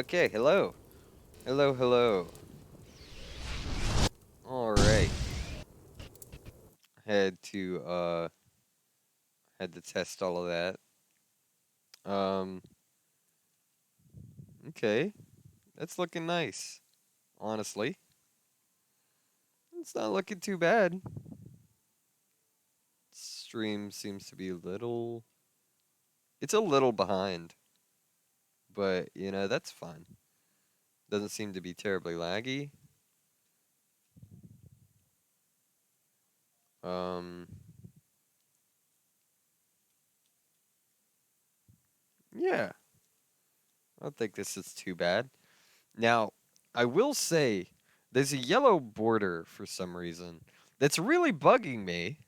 Okay, hello. Hello, hello. Alright. Had to had to test all of that. Um okay. That's looking nice. Honestly. It's not looking too bad. Stream seems to be a little it's a little behind, but that's fine. Doesn't seem to be terribly laggy. Um yeah. I don't think this is too bad. Now, I will say there's a yellow border for some reason that's really bugging me.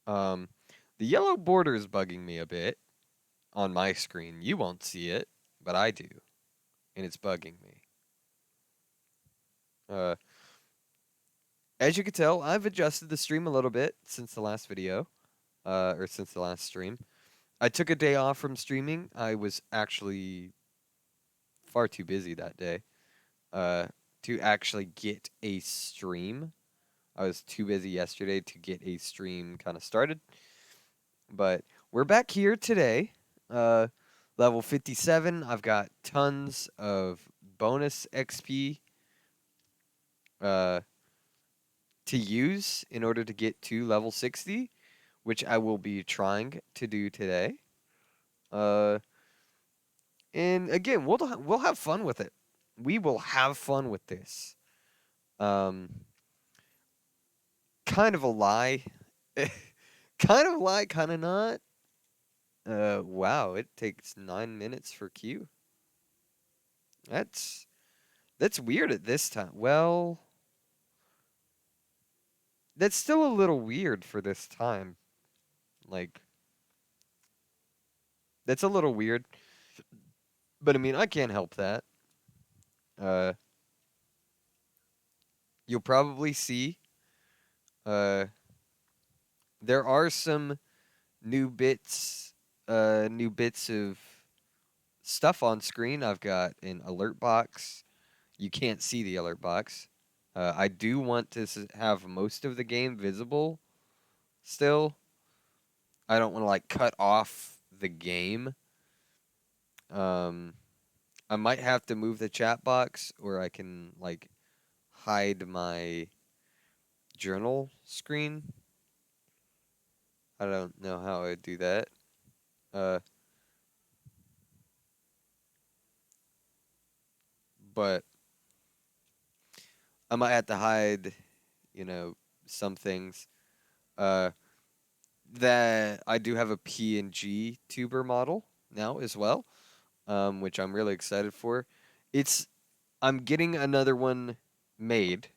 Um, the yellow border is bugging me a bit on my screen. You won't see it, but I do, and it's bugging me. Uh, as you can tell, I've adjusted the stream a little bit since the last video, or since the last stream. I took a day off from streaming. I was actually far too busy that day, uh, to actually get a stream. I was too busy yesterday to get a stream kind of started. But we're back here today. Uh, level 57. I've got tons of bonus XP uh, to use in order to get to level 60, which I will be trying to do today. Uh, and again, we'll have fun with it. We will have fun with this. Um, kind of a lie. Kind of a lie, kind of not. Wow, it takes 9 minutes for Q. That's that's weird at this time. Well, that's still a little weird for this time. Like, that's a little weird. But I mean, I can't help that. Uh, you'll probably see. Uh, there are some new bits. New bits of stuff on screen. I've got an alert box. You can't see the alert box. I do want to have most of the game visible still. I don't want to like cut off the game. Um, I might have to move the chat box, or I can like hide my journal screen. I don't know how I'd do that. Uh, but I might have to hide, you know, some things. Uh, that I do have a PNGTuber model now as well, which I'm really excited for. It's I'm getting another one made.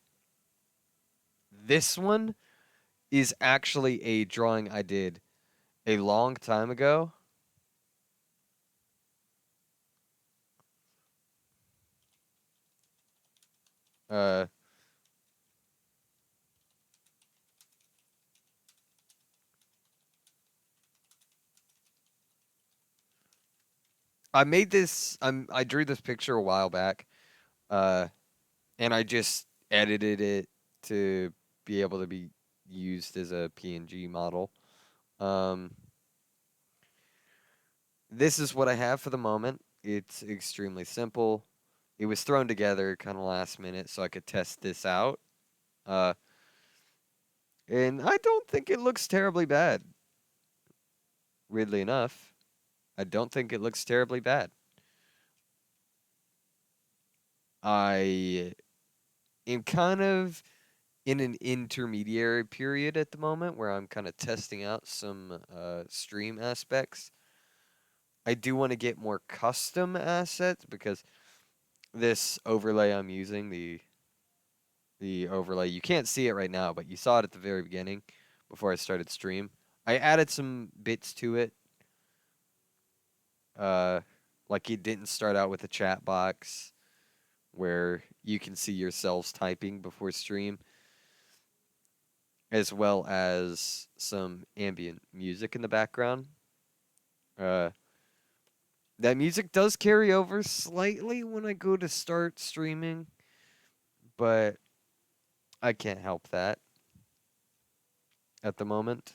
This one is actually a drawing I did a long time ago. Uh, I made this. I drew this picture a while back, uh, and I just edited it to be able to be used as a PNG model. Um, this is what I have for the moment. It's extremely simple. It was thrown together kind of last minute so I could test this out. Uh, and I don't think it looks terribly bad. Weirdly enough, I don't think it looks terribly bad. I am kind of in an intermediary period at the moment where I'm kind of testing out some stream aspects. I do want to get more custom assets because this overlay I'm using, the overlay, you can't see it right now, but you saw it at the very beginning before I started stream. I added some bits to it. Uh, like it didn't start out with a chat box where you can see yourselves typing before stream, as well as some ambient music in the background. Uh, That music does carry over slightly when I go to start streaming, but I can't help that at the moment.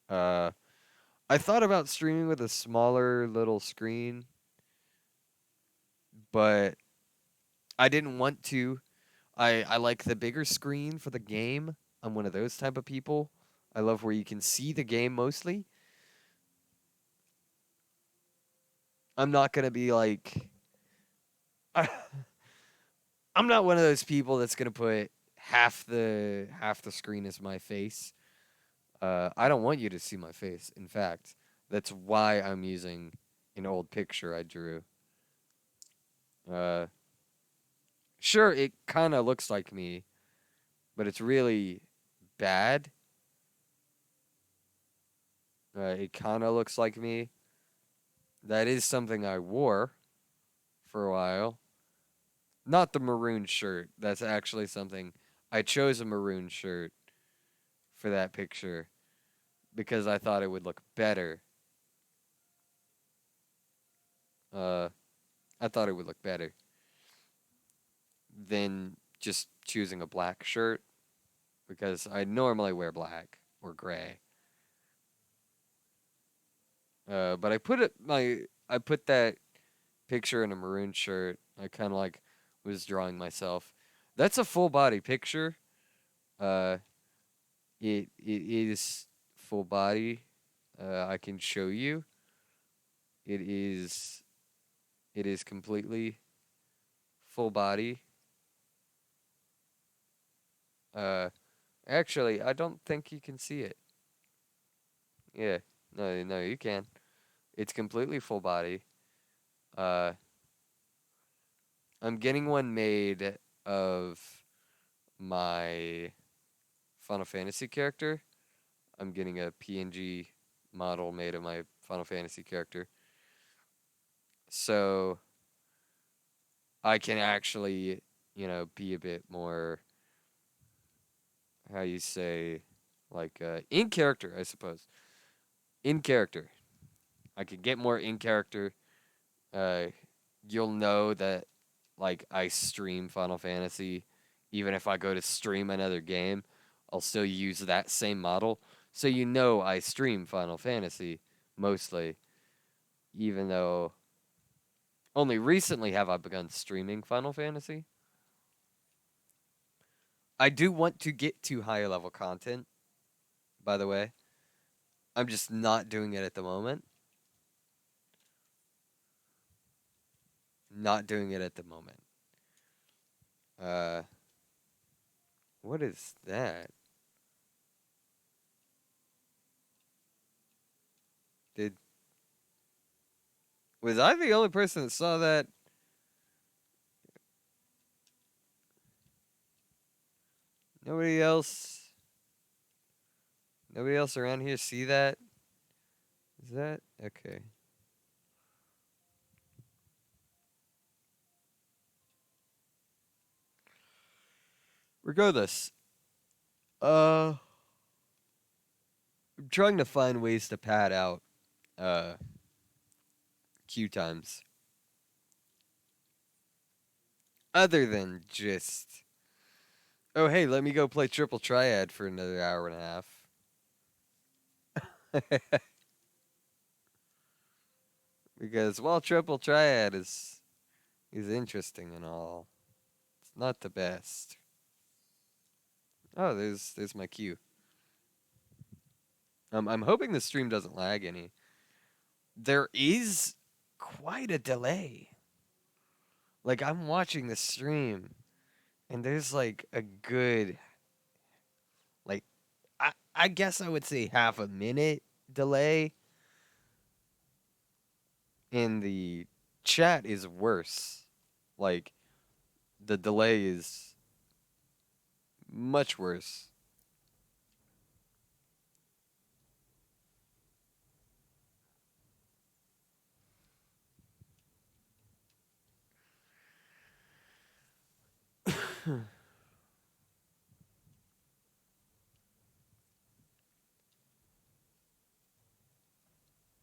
Uh, I thought about streaming with a smaller little screen, but I didn't want to. I like the bigger screen for the game. I'm one of those type of people. I love where you can see the game mostly. I'm not gonna be like I'm not one of those people that's gonna put half the screen as my face. I don't want you to see my face. In fact, that's why I'm using an old picture I drew. Uh, sure, it kind of looks like me, but it's really bad. It kind of looks like me. That is something I wore for a while. Not the maroon shirt. That's actually something I chose a maroon shirt for that picture because I thought it would look better. Uh, I thought it would look better than just choosing a black shirt because I normally wear black or gray. But I put that picture in a maroon shirt. I kind of like was drawing myself. That's a full body picture. Uh, it is full body. I can show you. It is it is completely full body. Uh, actually, I don't think you can see it. Yeah, no, you can. It's completely full body. Uh, I'm getting one made of my Final Fantasy character. I'm getting a PNG model made of my Final Fantasy character. So I can actually, be a bit more, how you say, like, in character, I suppose. In character. I could get more in character. Uh, you'll know that, like, I stream Final Fantasy. Even if I go to stream another game, I'll still use that same model. So you know I stream Final Fantasy mostly, even though only recently have I begun streaming Final Fantasy. I do want to get to higher level content, by the way. I'm just not doing it at the moment. Not doing it at the moment. Uh, what is that? Did Was I the only person that saw that? Nobody else. Nobody else around here see that? Is that okay? Regardless, uh, I'm trying to find ways to pad out uh queue times other than just, oh hey, let me go play Triple Triad for another hour and a half. Because while Triple Triad is interesting and all, it's not the best. Oh, there's my queue. I'm hoping the stream doesn't lag any. There is quite a delay. Like I'm watching the stream and there's like a good, like, I guess I would say half a minute delay, and the chat is worse. Like the delay is much worse.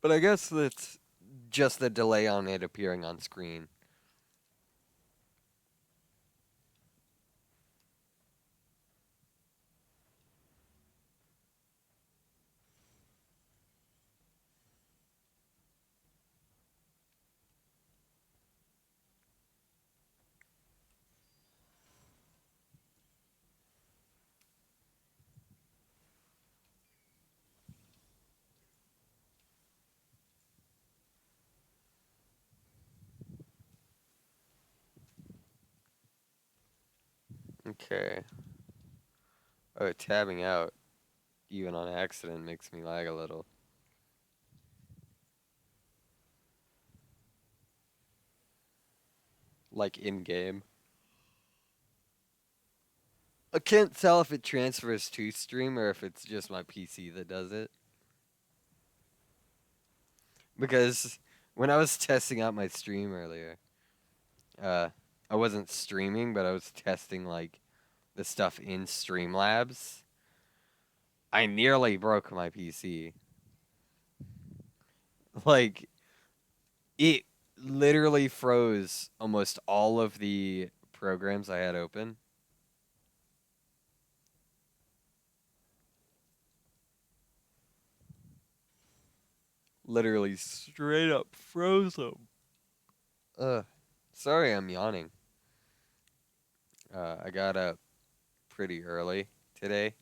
But I guess that's just the delay on it appearing on screen. Okay. Oh, tabbing out, even on accident, makes me lag a little. Like in game. I can't tell if it transfers to stream or if it's just my PC that does it. Because when I was testing out my stream earlier, uh, I wasn't streaming, but I was testing like the stuff in Streamlabs. I nearly broke my PC. Like it literally froze almost all of the programs I had open. Literally straight up froze them. Ugh. Sorry, I'm yawning. I got up pretty early today.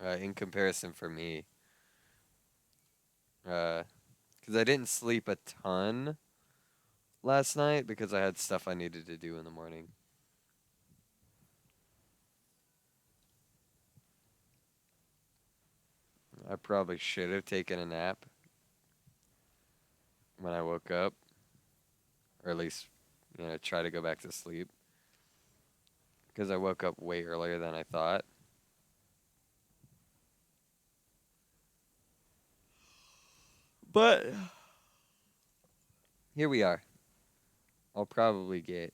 In comparison for me, because I didn't sleep a ton last night because I had stuff I needed to do in the morning. I probably should have taken a nap when I woke up, or at least, try to go back to sleep because I woke up way earlier than I thought. But here we are. I'll probably get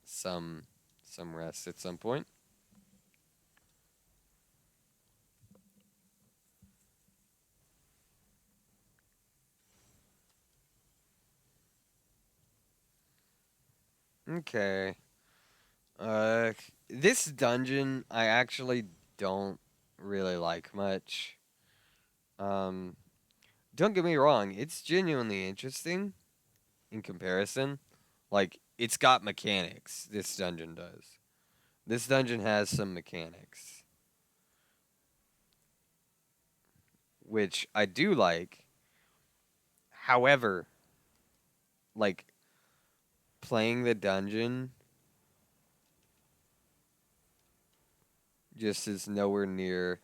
some rest at some point. Okay. Uh, this dungeon I actually don't really like much. Um, don't get me wrong, it's genuinely interesting in comparison. Like, it's got mechanics, this dungeon does. This dungeon has some mechanics, which I do like. However, like, playing the dungeon just is nowhere near.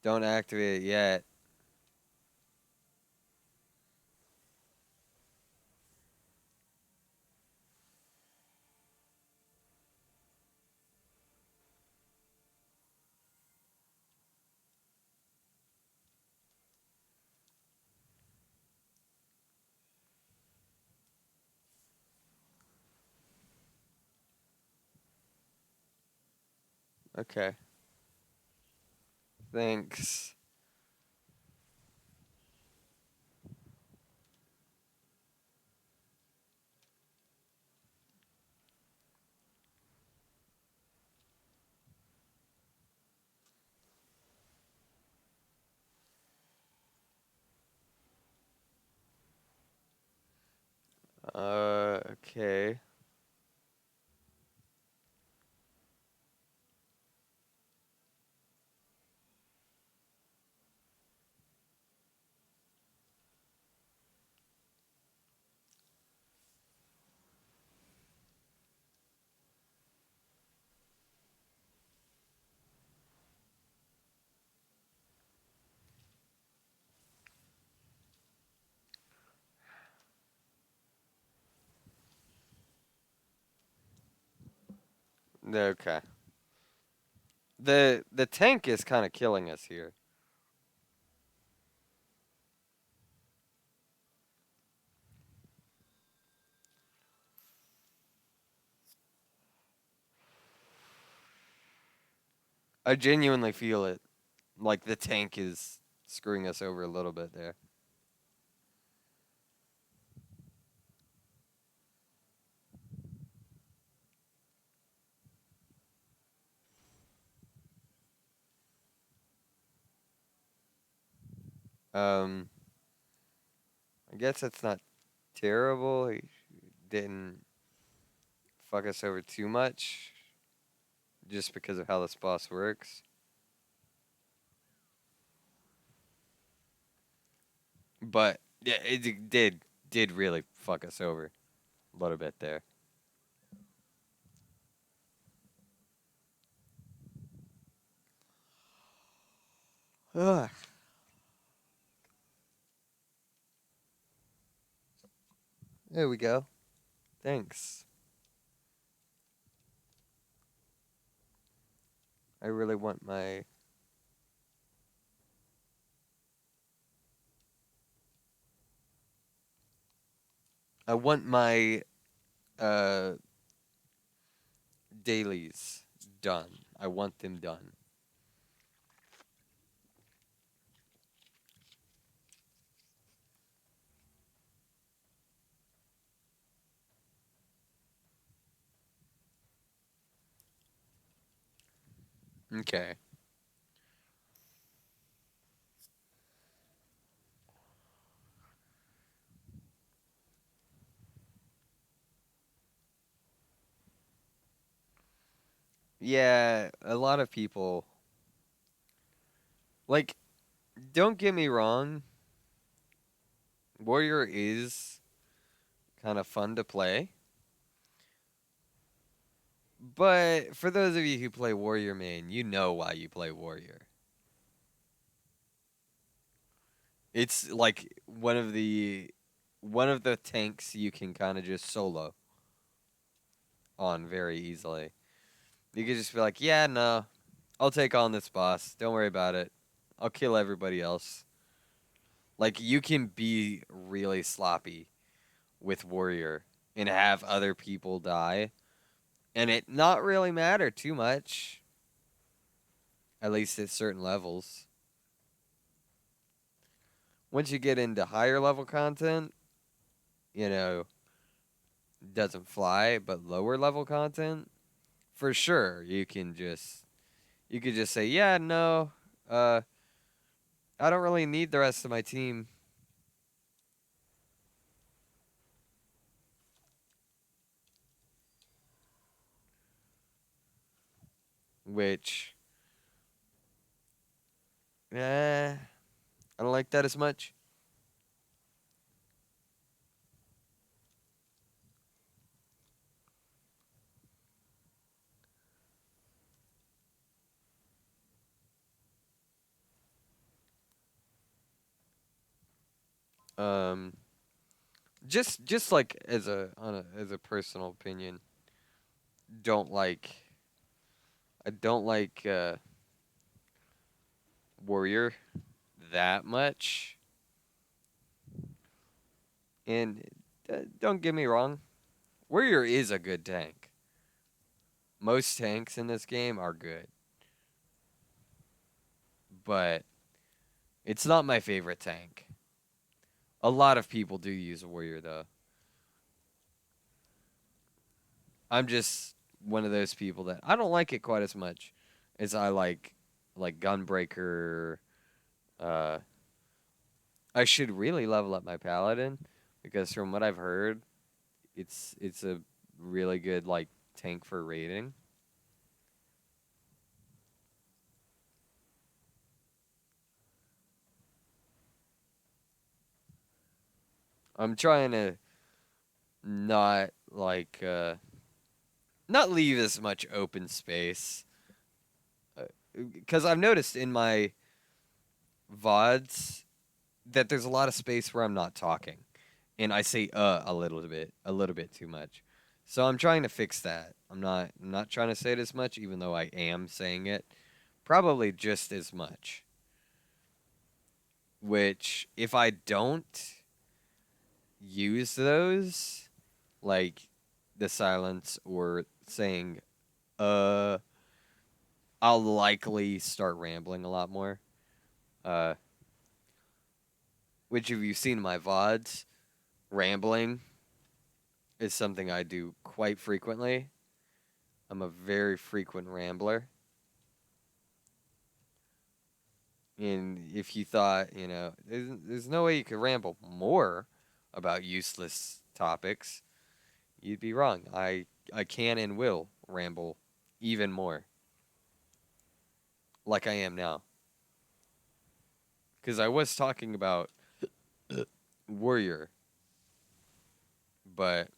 Don't activate it yet. Okay. Thanks. Okay. Okay. The tank is kind of killing us here. I genuinely feel it. Like the tank is screwing us over a little bit there. Um, I guess that's not terrible. He didn't fuck us over too much just because of how this boss works. But yeah, it did really fuck us over a little bit there. Ugh. There we go. Thanks. I really want my uh dailies done. I want them done. Okay. Yeah, a lot of people like don't get me wrong, Warrior is kind of fun to play. But for those of you who play Warrior main, you know why you play Warrior. It's like one of the tanks you can kind of just solo on very easily. You could just be like, "Yeah, no. I'll take on this boss. Don't worry about it. I'll kill everybody else." Like you can be really sloppy with Warrior and have other people die and it not really matter too much, at least at certain levels. Once you get into higher level content, you know, doesn't fly, but lower level content, for sure, you could just say, "Yeah, no, uh I don't really need the rest of my team." Which I don't like that as much. Um just like as a personal opinion, don't like I don't like Warrior that much. And don't get me wrong, Warrior is a good tank. Most tanks in this game are good, but it's not my favorite tank. A lot of people do use Warrior though. I'm just one of those people that I don't like it quite as much as I like Gunbreaker. Uh, I should really level up my Paladin because from what I've heard, it's a really good like tank for raiding. I'm trying to not like not leave as much open space because I've noticed in my VODs that there's a lot of space where I'm not talking, and I say a little bit too much. So I'm trying to fix that. I'm not trying to say it as much, even though I am saying it probably just as much. Which if I don't use those, like the silence or saying uh I'll likely start rambling a lot more. Uh which if you've seen my VODs, rambling is something I do quite frequently. I'm a very frequent rambler. And if you thought, there's no way you could ramble more about useless topics, you'd be wrong. I can and will ramble even more, like I am now. Because I was talking about Warrior, but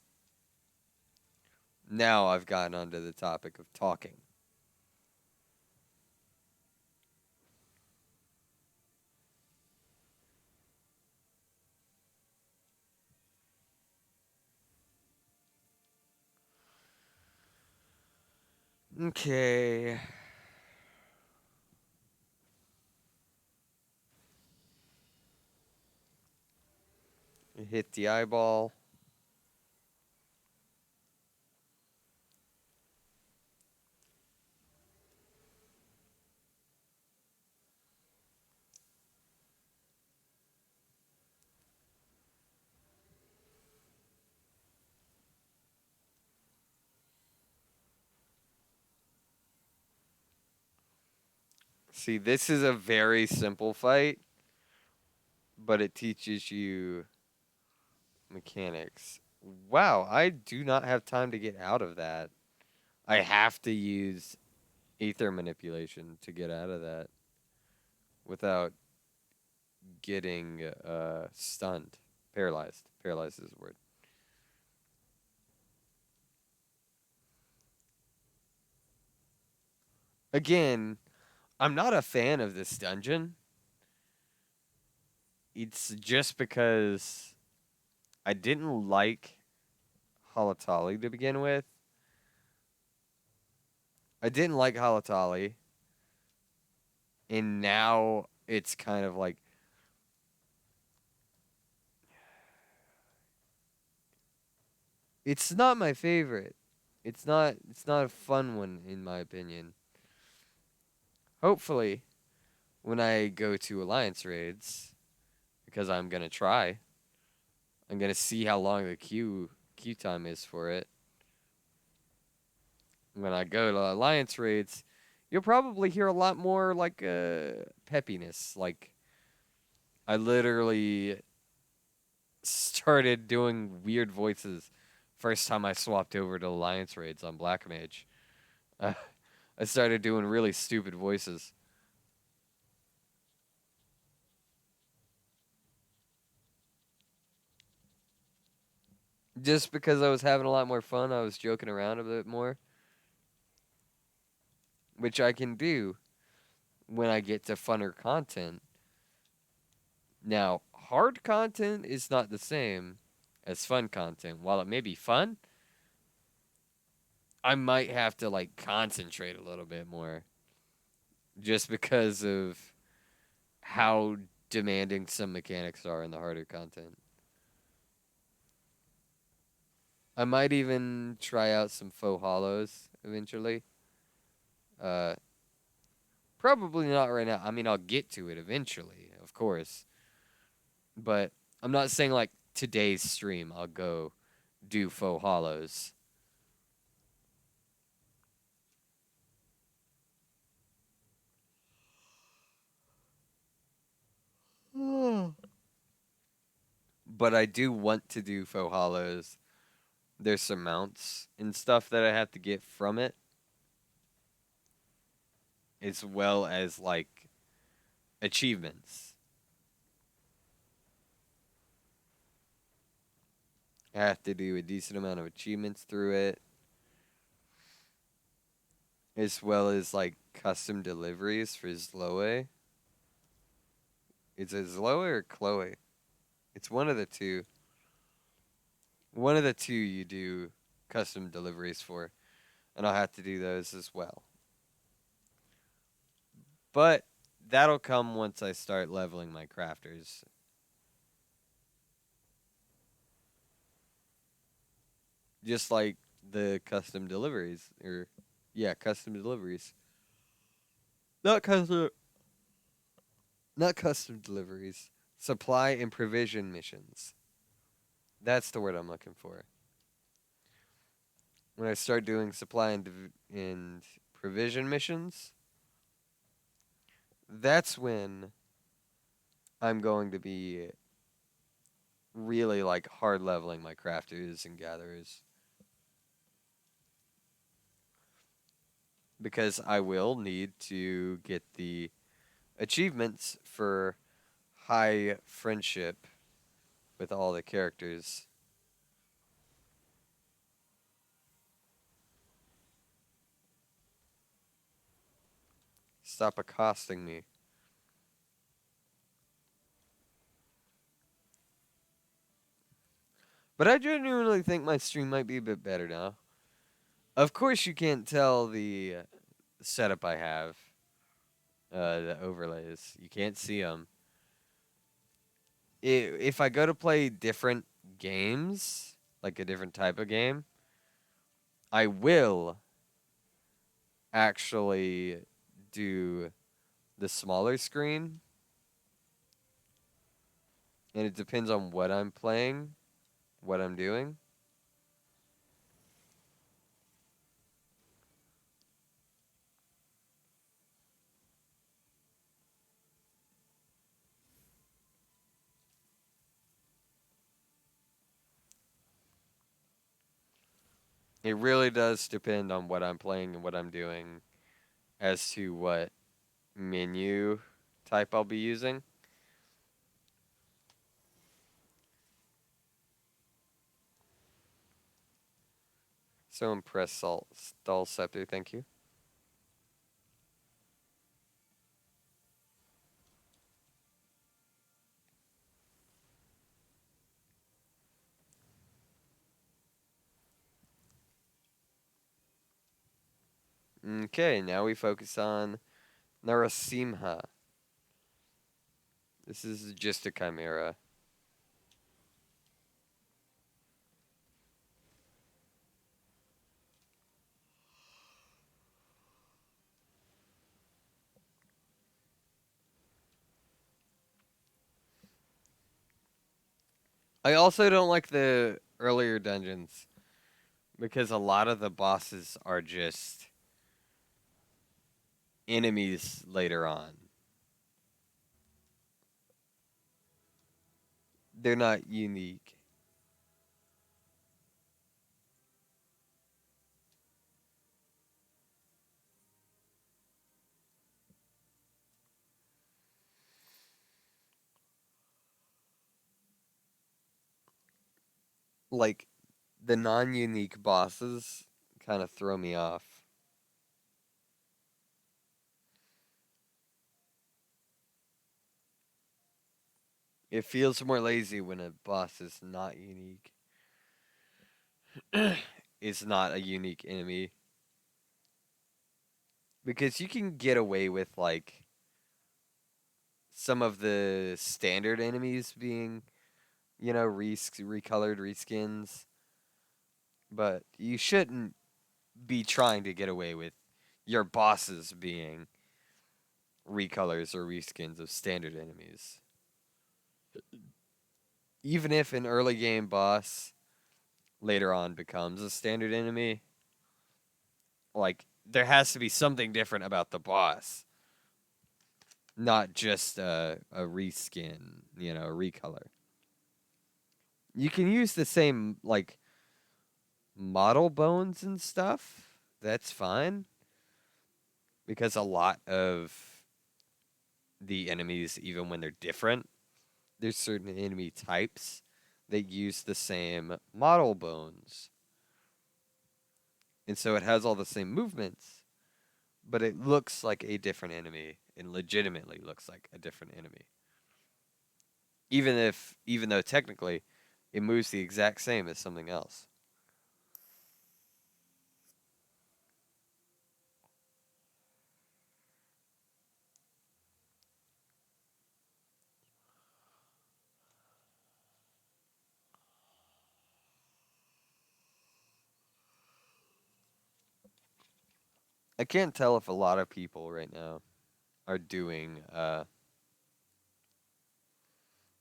now I've gotten onto the topic of talking. Okay. Hit the eyeball. See, this is a very simple fight, but it teaches you mechanics. Wow, I do not have time to get out of that. I have to use ether manipulation to get out of that without getting stunned. Paralyzed. Paralyzed is the word. Again, I'm not a fan of this dungeon. It's just because I didn't like Halatali to begin with. I didn't like Halatali, and now it's kind of like it's not my favorite. It's not a fun one in my opinion. Hopefully, when I go to alliance raids, because I'm going to try, I'm going to see how long the queue time is for it. When I go to alliance raids, you'll probably hear a lot more like peppiness. Like I literally started doing weird voices first time I swapped over to alliance raids on Black Mage. Uh, I started doing really stupid voices. Just because I was having a lot more fun, I was joking around a bit more, which I can do when I get to funner content. Now, hard content is not the same as fun content. While it may be fun, I might have to like concentrate a little bit more just because of how demanding some mechanics are in the harder content. I might even try out some faux hollows eventually. Uh, Probably not right now. I mean, I'll get to it eventually, of course. But I'm not saying like today's stream I'll go do faux hollows. But I do want to do faux hollows. There's some mounts and stuff that I have to get from it, as well as like achievements. I have to do a decent amount of achievements through it, as well as like custom deliveries for Zloe. Is it Zloe or Chloe? It's one of the two. One of the two you do custom deliveries for, and I'll have to do those as well. But that'll come once I start leveling my crafters. Just like the custom deliveries, or yeah, custom deliveries. Not custom, not custom deliveries. Supply and provision missions. That's the word I'm looking for. When I start doing supply and provision missions, that's when I'm going to be really like hard leveling my crafters and gatherers. Because I will need to get the achievements for high friendship with all the characters. Stop accosting me. But I genuinely think my stream might be a bit better now. Of course, you can't tell the setup I have, the overlays. You can't see them. If I go to play different games, like a different type of game, I will actually do the smaller screen. And it depends on what I'm playing, what I'm doing. It really does depend on what I'm playing and what I'm doing as to what menu type I'll be using. So impressed, Stall Scepter, thank you. Okay, now we focus on Narasimha. This is just a chimera. I also don't like the earlier dungeons because a lot of the bosses are just enemies later on. They're not unique. Like the non-unique bosses kind of throw me off. It feels more lazy when a boss is not unique. Is not a unique enemy. Because you can get away with like some of the standard enemies being, recolored reskins, but you shouldn't be trying to get away with your bosses being recolors or reskins of standard enemies. Even if an early game boss later on becomes a standard enemy, like there has to be something different about the boss, not just a reskin, a recolor. You can use the same like model bones and stuff. That's fine because a lot of the enemies, even when they're different, there's certain enemy types that use the same model bones. And so it has all the same movements, but it looks like a different enemy and legitimately looks like a different enemy. Even though technically it moves the exact same as something else. I can't tell if a lot of people right now are doing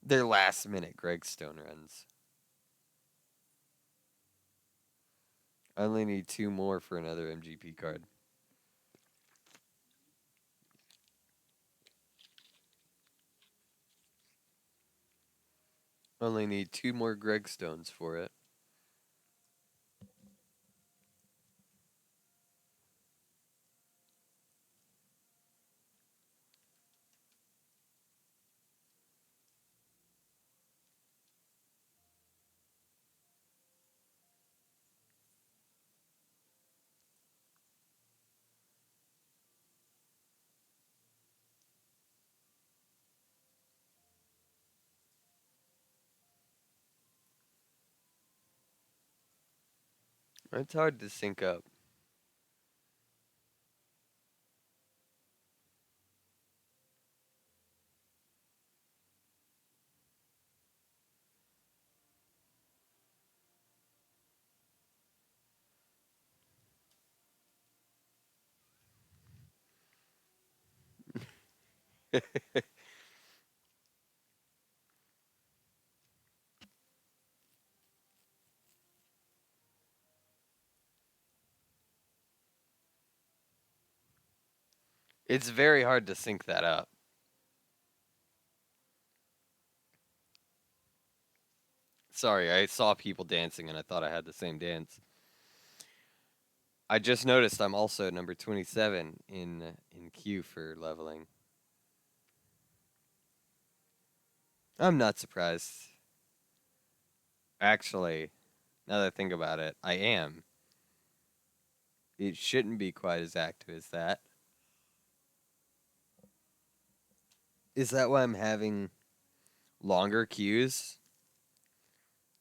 Their last minute Greg Stone runs. I only need 2 more for another MGP card. Only need 2 more Greg Stones for it. It's hard to sync up. It's very hard to sync that up. Sorry, I saw people dancing and I thought I had the same dance. I just noticed I'm also number 27 in queue for leveling. I'm not surprised. Actually, now that I think about it, I am. It shouldn't be quite as active as that. Is that why I'm having longer queues?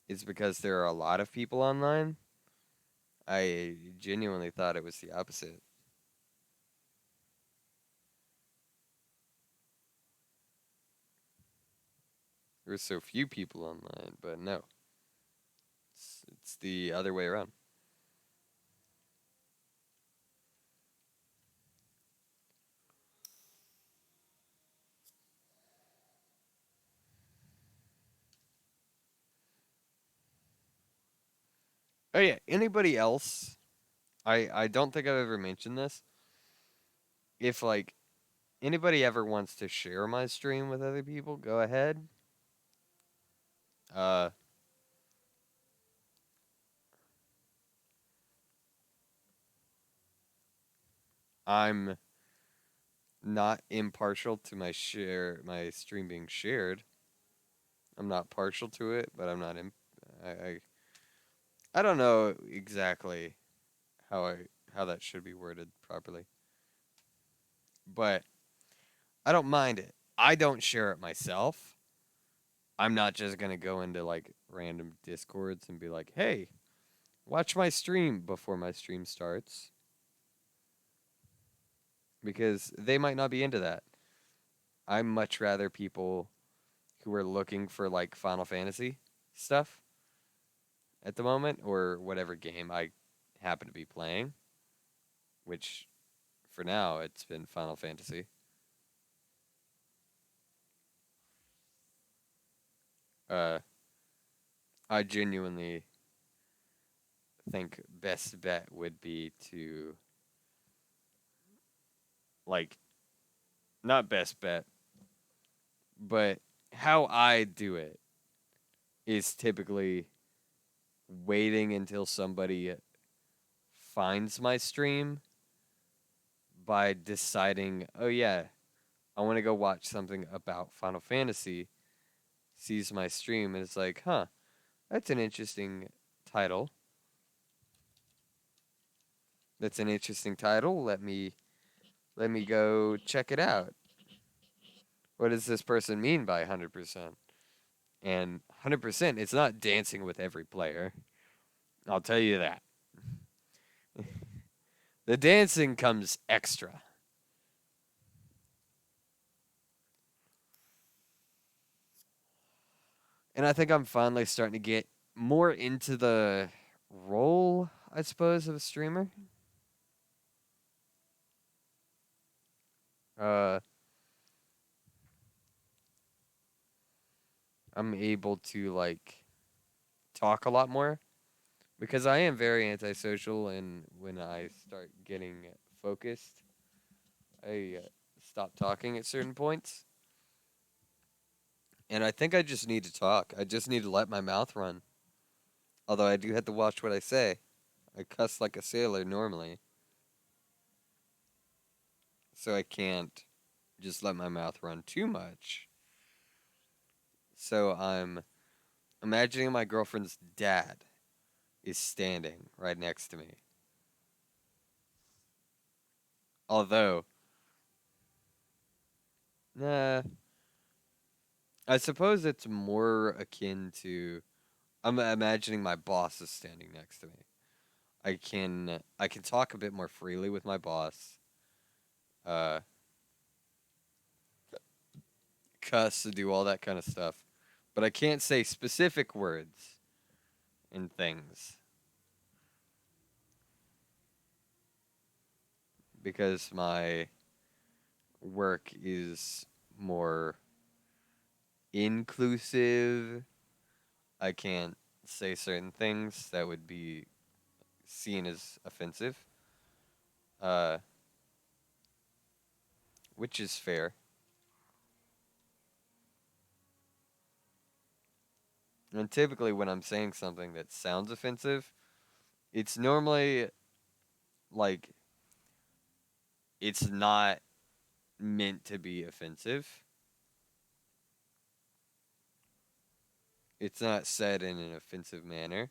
It's because there are a lot of people online? I genuinely thought it was the opposite. There were so few people online, but no. It's the other way around. Oh yeah, anybody else? I don't think I've ever mentioned this. If like anybody ever wants to share my stream with other people, go ahead. Uh I'm not impartial to my stream being shared. I'm not partial to it, but I'm not I don't know exactly how I how that should be worded properly. But I don't mind it. I don't share it myself. I'm not just going to go into like random discords and be like, "Hey, watch my stream before my stream starts." Because they might not be into that. I much rather people who are looking for like Final Fantasy stuff at the moment or whatever game I happen to be playing, which for now it's been Final Fantasy. Uh I genuinely think best bet would be to like not best bet, but how I do it is typically waiting until somebody finds my stream by deciding, oh yeah, I want to go watch something about Final Fantasy, sees my stream, and it's like, huh, that's an interesting title. That's an interesting title. Let me go check it out. What does this person mean by 100%? And 100%, it's not dancing with every player. I'll tell you that. The dancing comes extra. And I think I'm finally starting to get more into the role, I suppose, of a streamer. Uh, I'm able to like talk a lot more because I am very antisocial, and when I start getting focused, I stop talking at certain points. And I think I just need to talk. I just need to let my mouth run. Although I do have to watch what I say. I cuss like a sailor normally, so I can't just let my mouth run too much. So I'm imagining my girlfriend's dad is standing right next to me. Although, nah, I suppose it's more akin to I'm imagining my boss is standing next to me. I can talk a bit more freely with my boss. Uh, cuss, do all that kind of stuff, but I can't say specific words and things because my work is more inclusive. I can't say certain things that would be seen as offensive, uh, which is fair. And typically, when I'm saying something that sounds offensive, it's normally like it's not meant to be offensive. It's not said in an offensive manner.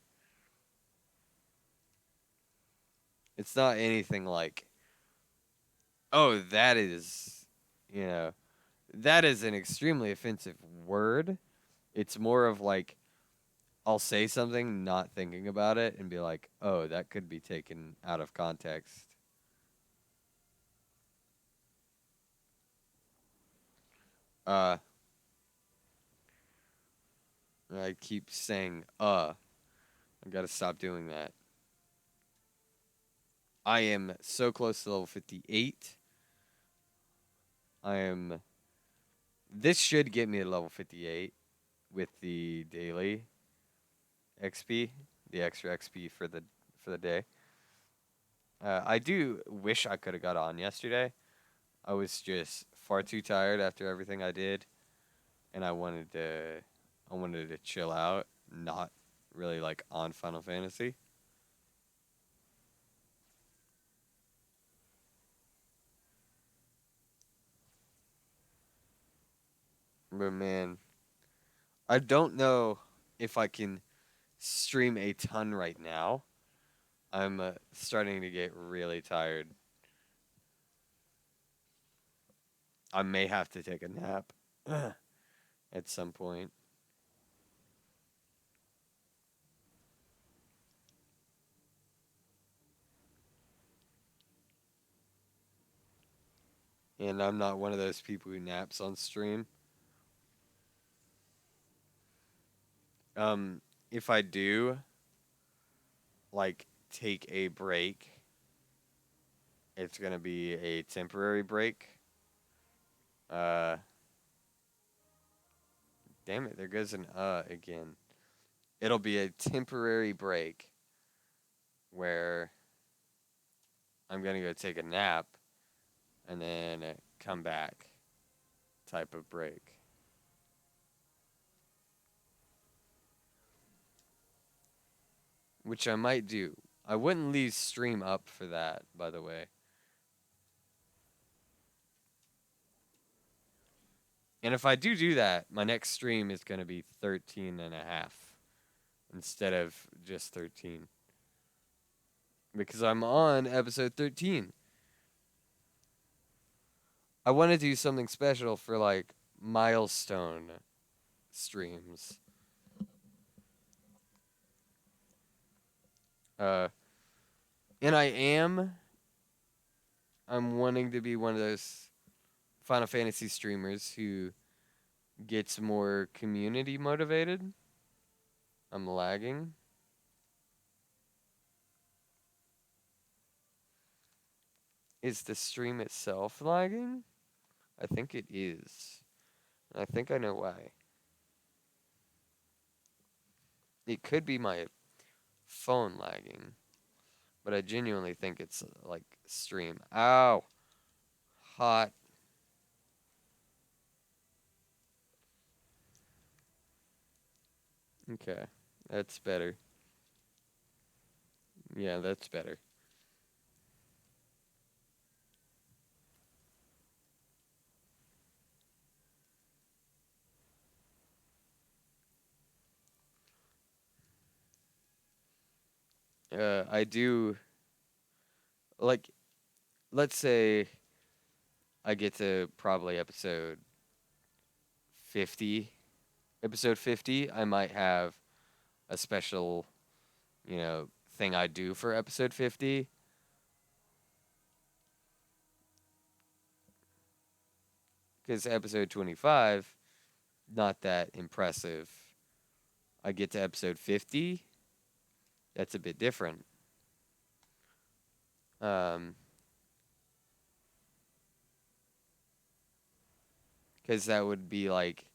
It's not anything like, oh, that is, you know, that is an extremely offensive word. It's more of like, I'll say something not thinking about it and be like, oh, that could be taken out of context. Uh, I keep saying, I gotta stop doing that. I am so close to level 58. I am. This should get me to level 58 with the daily XP, the extra XP for the day. I do wish I could have got on yesterday. I was just far too tired after everything I did, and I wanted to chill out, not really like on Final Fantasy. But man, I don't know if I can stream a ton right now. I'm starting to get really tired. I may have to take a nap at some point. And I'm not one of those people who naps on stream. If I do, like, take a break, it's gonna be a temporary break. Uh, damn it, there goes an again. It'll be a temporary break where I'm gonna go take a nap and then come back type of break. Which I might do. I wouldn't leave stream up for that, by the way. And if I do that, my next stream is going to be 13 and a half instead of just 13. Because I'm on episode 13. I want to do something special for like milestone streams. Uh, and I'm wanting to be one of those Final Fantasy streamers who gets more community motivated. I'm lagging. Is the stream itself lagging? I think it is. I think I know why. It could be my phone lagging, but I genuinely think it's like stream. Ow, hot. Okay, that's better. Yeah, that's better. I do like. Let's say I get to probably episode 50. Episode 50, I might have a special, you know, thing I do for episode 50. Because episode 25, not that impressive. I get to episode 50, that's a bit different. Um, because that would be like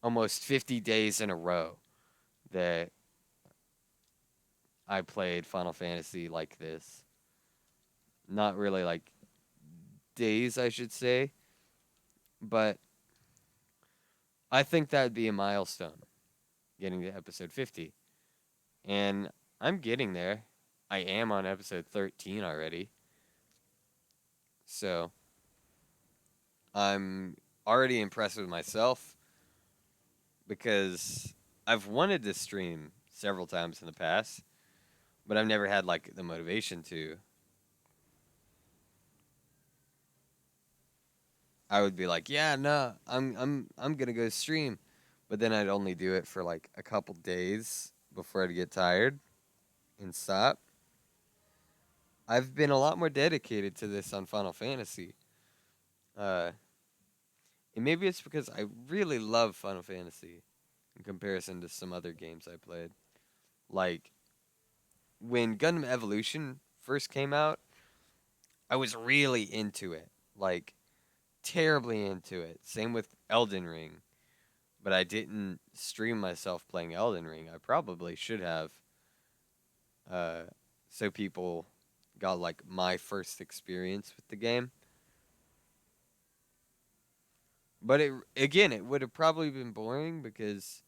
almost 50 days in a row that I played Final Fantasy like this. Not really like days, I should say, but I think that'd be a milestone, getting to episode 50. And I'm getting there. I am on episode 13 already. So I'm already impressed with myself because I've wanted to stream several times in the past, but I've never had like the motivation to. I would be like, yeah, no, I'm gonna go stream, but then I'd only do it for like a couple days before I'd get tired and stop. I've been a lot more dedicated to this on Final Fantasy. Uh, and maybe it's because I really love Final Fantasy in comparison to some other games I played. Like when Gundam Evolution first came out, I was really into it. Like terribly into it. Same with Elden Ring, but I didn't stream myself playing Elden Ring. I probably should have, uh, so people got like my first experience with the game. But it again, it would have probably been boring because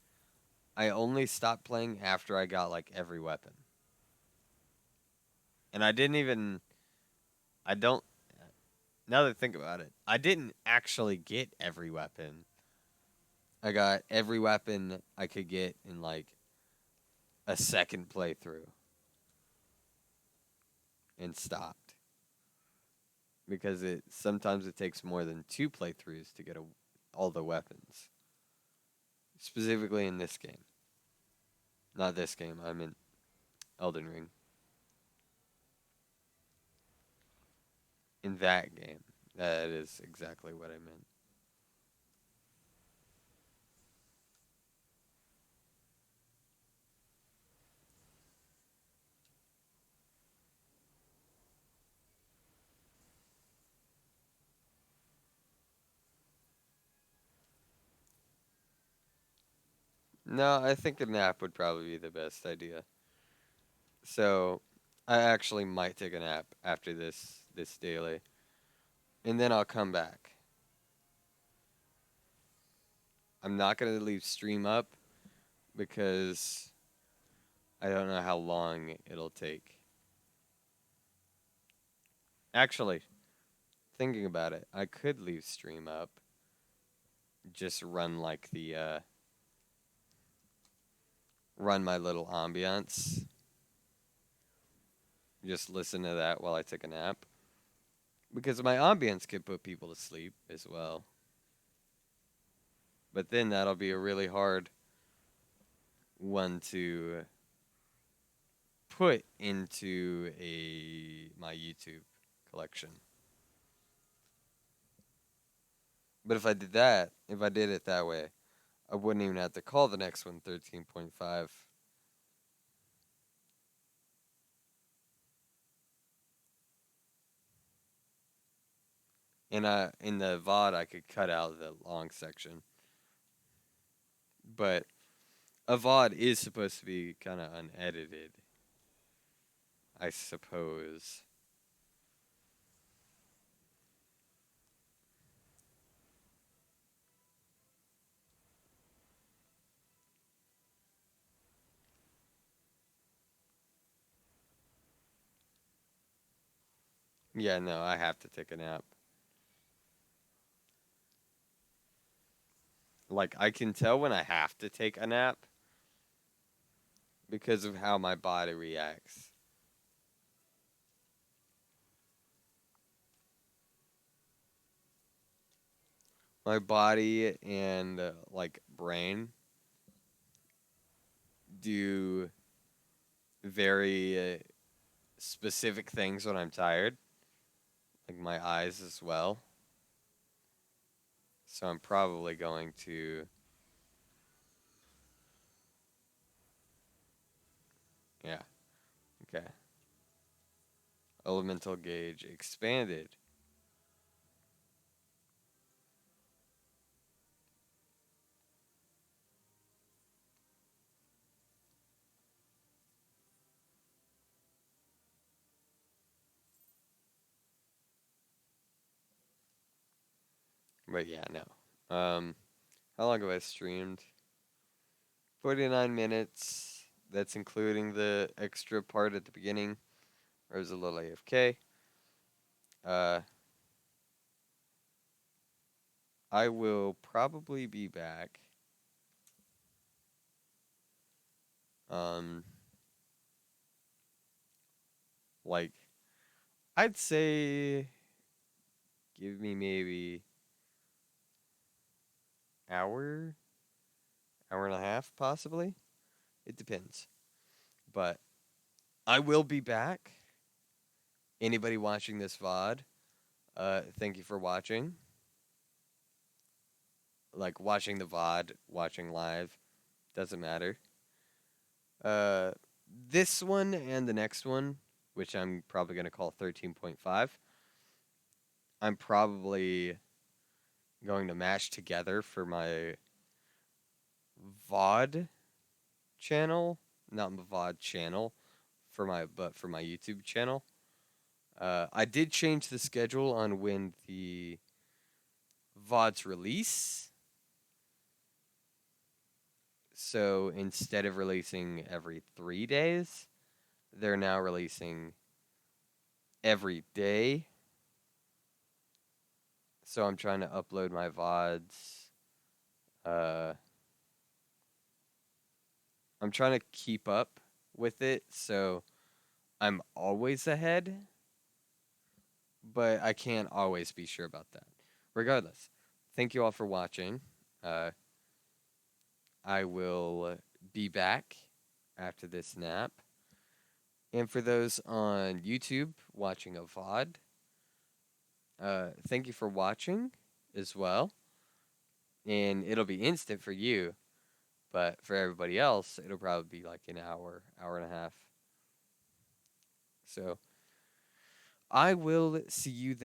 I only stopped playing after I got like every weapon. And I didn't even I don't now that I think about it, I didn't actually get every weapon. I got every weapon I could get in like a second playthrough and stopped because it sometimes it takes more than two playthroughs to get all the weapons. Specifically in this game. Not this game, I'm in Elden Ring. In that game. That is exactly what I meant. No, I think a nap would probably be the best idea. So, I actually might take a nap after this daily, and then I'll come back. I'm not gonna leave stream up because I don't know how long it'll take. Actually, thinking about it, I could leave stream up, just run like the run my little ambiance, just listen to that while I take a nap. Because my ambience could put people to sleep as well. But then that'll be a really hard one to put into a my YouTube collection. But if I did that, if I did it that way, I wouldn't even have to call the next one 13.5. In the VOD I could cut out the long section. But A VOD is supposed to be kind of unedited, I suppose. Yeah, no, I have to take a nap. Like, I can tell when I have to take a nap because of how my body reacts. My body and, like, brain do very specific things when I'm tired, like my eyes as well. So I'm probably going to, yeah, okay. Elemental gauge expanded. But yeah, no. How long have I streamed? 49 minutes. That's including the extra part at the beginning. Or is a little AFK. Uh, I will probably be back. Um, like, I'd say give me maybe hour, hour and a half, possibly. It depends. But I will be back. Anybody watching this VOD, thank you for watching. Like, watching the VOD, watching live, doesn't matter. Uh, this one and the next one, which I'm probably going to call 13.5, I'm probably going to mash together for my VOD channel, not my VOD channel, for my YouTube channel. I did change the schedule on when the VODs release. So instead of releasing every 3 days, they're now releasing every day. So I'm trying to upload my VODs. Uh, I'm trying to keep up with it, so I'm always ahead, but I can't always be sure about that. Regardless, thank you all for watching. Uh, I will be back after this nap. And for those on YouTube watching a VOD, thank you for watching as well. And it'll be instant for you, but for everybody else, it'll probably be like an hour, hour and a half. So I will see you then.